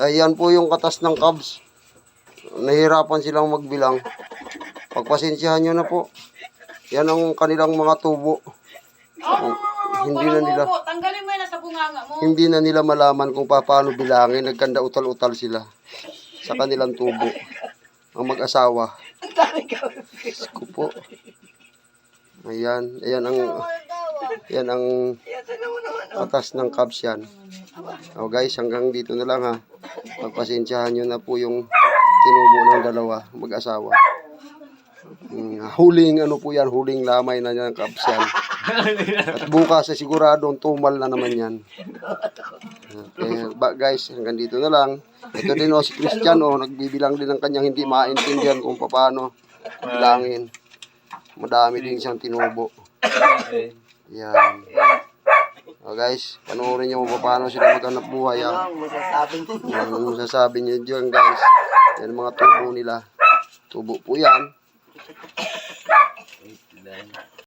Ayan po yung katas ng Cubs. Nahirapan silang magbilang. Pagpasensyahan nyo na po. Yan ang kanilang mga tubo. Hindi na nila, tanggalin mo yan sa bunganga mo. hindi na nila malaman kung paano bilangin. Nagkanda utal-utal sila sa kanilang tubo. Ang mag-asawa. Diyos ko po. Ayan. Yan ang katas ng Cubs yan. O guys, hanggang dito na lang ha. Pagpasensyahan nyo na po yung tinubo ng dalawa mag-asawa. Huling ano po yan, huling lamay na yan ng Cubs yan. At bukas ay siguradong tumal na naman yan. Okay, guys, hanggang dito na lang. Ito din si Christian nagbibilang din ng kanyang hindi maintindihan kung paano bilangin. Madami din siyang tinubo. Yan. Guys, panoorin nyo kung paano sila maghanap buhay. Ang masasabi nyo dyan guys. Yan mga tubo nila. Tubo po yan.